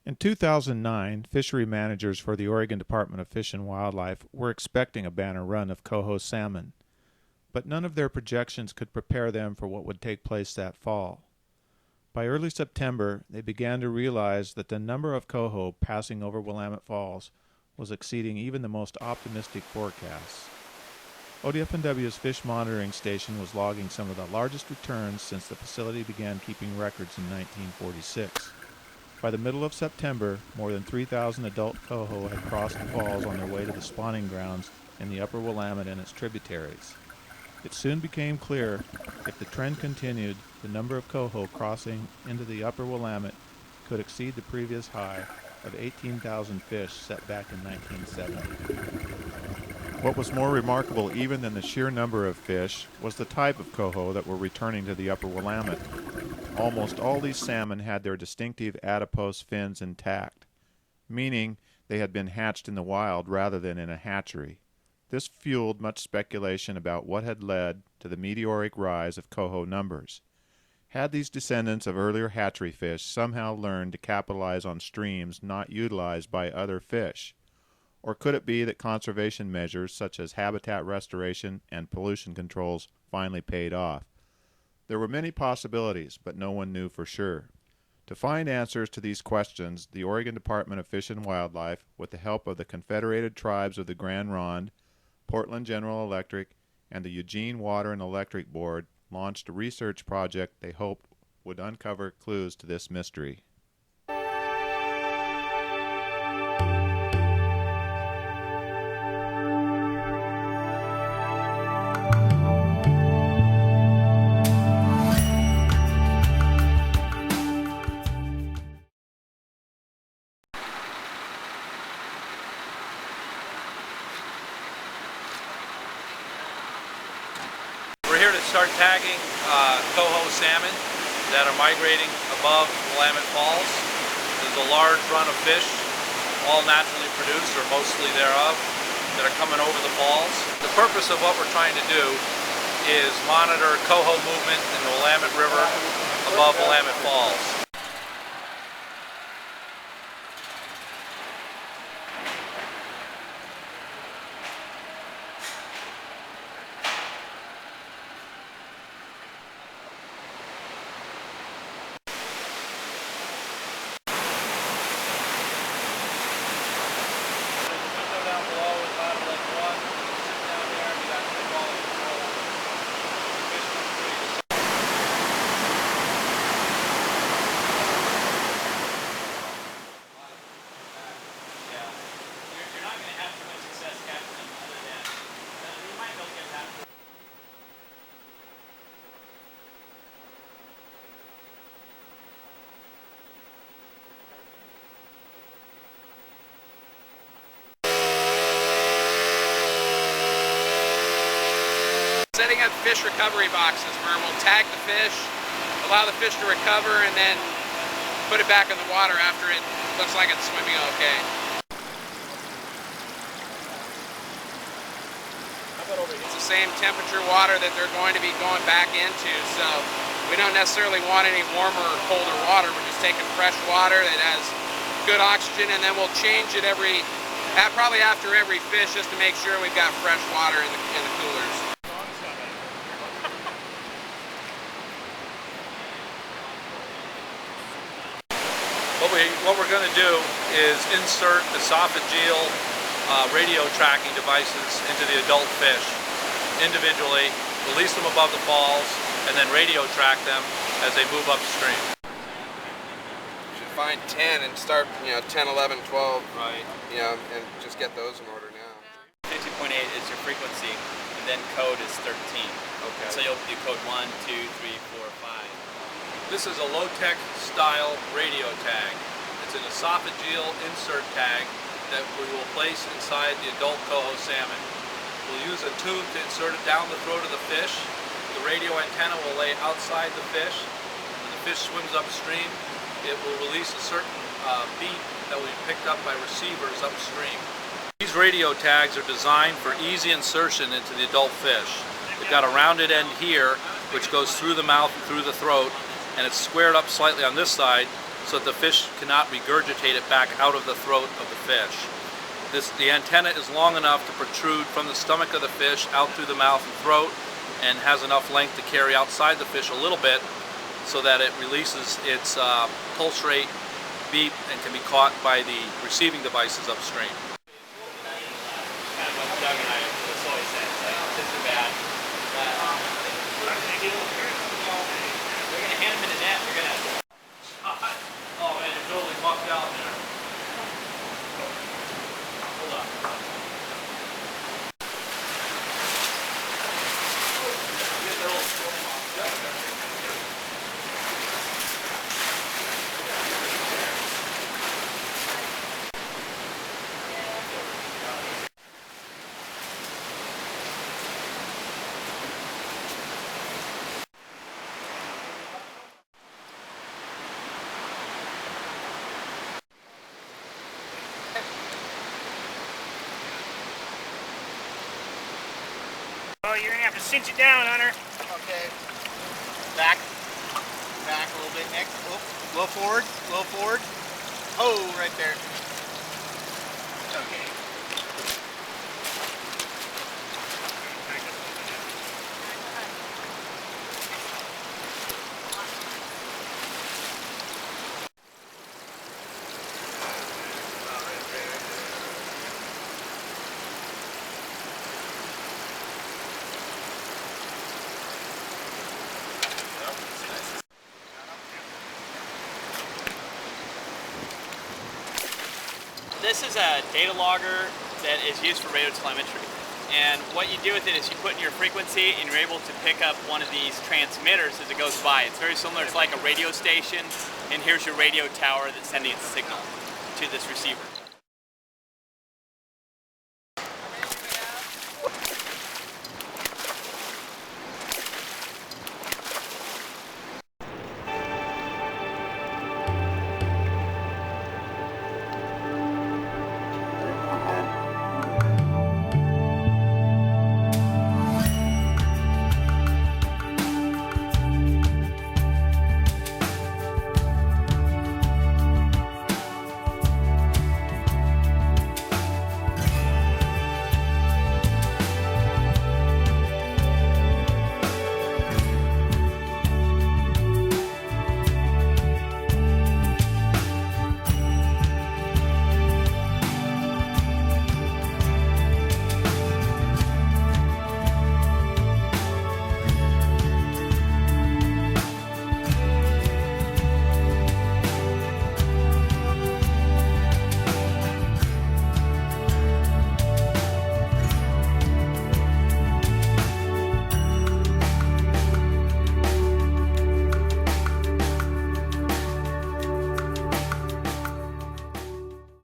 In 2009, fishery managers for the Oregon Department of Fish and Wildlife were expecting a banner run of coho salmon, but none of their projections could prepare them for what would take place that fall. By early September, they began to realize that the number of coho passing over Willamette Falls was exceeding even the most optimistic forecasts. ODFW's fish monitoring station was logging some of the largest returns since the facility began keeping records in 1946. By the middle of September, more than 3,000 adult coho had crossed the falls on their way to the spawning grounds in the upper Willamette and its tributaries. It soon became clear if the trend continued, the number of coho crossing into the upper Willamette could exceed the previous high of 18,000 fish set back in 1970. What was more remarkable even than the sheer number of fish was the type of coho that were returning to the upper Willamette. Almost all these salmon had their distinctive adipose fins intact, meaning they had been hatched in the wild rather than in a hatchery. This fueled much speculation about what had led to the meteoric rise of coho numbers. Had these descendants of earlier hatchery fish somehow learned to capitalize on streams not utilized by other fish? Or could it be that conservation measures such as habitat restoration and pollution controls finally paid off? There were many possibilities, but no one knew for sure. To find answers to these questions, the Oregon Department of Fish and Wildlife, with the help of the Confederated Tribes of the Grand Ronde, Portland General Electric, and the Eugene Water and Electric Board, launched a research project they hoped would uncover clues to this mystery. We're here to start tagging coho salmon that are migrating above Willamette Falls. There's a large run of fish, all naturally produced or mostly thereof, that are coming over the falls. The purpose of what we're trying to do is monitor coho movement in the Willamette River above Willamette Falls. Setting up fish recovery boxes where we'll tag the fish, allow the fish to recover, and then put it back in the water after it looks like it's swimming okay. It's the same temperature water that they're going to be going back into, so we don't necessarily want any warmer or colder water. We're just taking fresh water that has good oxygen, and then we'll change it probably after every fish, just to make sure we've got fresh water in the coolers. What we're going to do is insert esophageal radio tracking devices into the adult fish individually, release them above the falls, and then radio track them as they move upstream. You should find 10 and start, 10, 11, 12, right? And just get those in order now. 50.8 is your frequency, and then code is 13. Okay. So you'll do code 1, 2, 3, 4, 5. This is a low-tech style radio tag. It's an esophageal insert tag that we will place inside the adult coho salmon. We'll use a tube to insert it down the throat of the fish. The radio antenna will lay outside the fish. When the fish swims upstream, it will release a certain beat that will be picked up by receivers upstream. These radio tags are designed for easy insertion into the adult fish. They've got a rounded end here, which goes through the mouth and through the throat, and it's squared up slightly on this side so that the fish cannot regurgitate it back out of the throat of the fish. The antenna is long enough to protrude from the stomach of the fish out through the mouth and throat, and has enough length to carry outside the fish a little bit so that it releases its pulse rate beep and can be caught by the receiving devices upstream. Kind of what Doug and I have always said. It's like, this is bad. They're going to hand them in the net. They're going to... Oh man, you're totally mucked out there. Hold on. Oh, you're gonna have to cinch it down, Hunter. Okay. Back a little bit, Nick. Oh, a little forward, a little forward. Oh, right there. Okay. This is a data logger that is used for radio telemetry. And what you do with it is you put in your frequency and you're able to pick up one of these transmitters as it goes by. It's very similar, it's like a radio station, and here's your radio tower that's sending its signal to this receiver.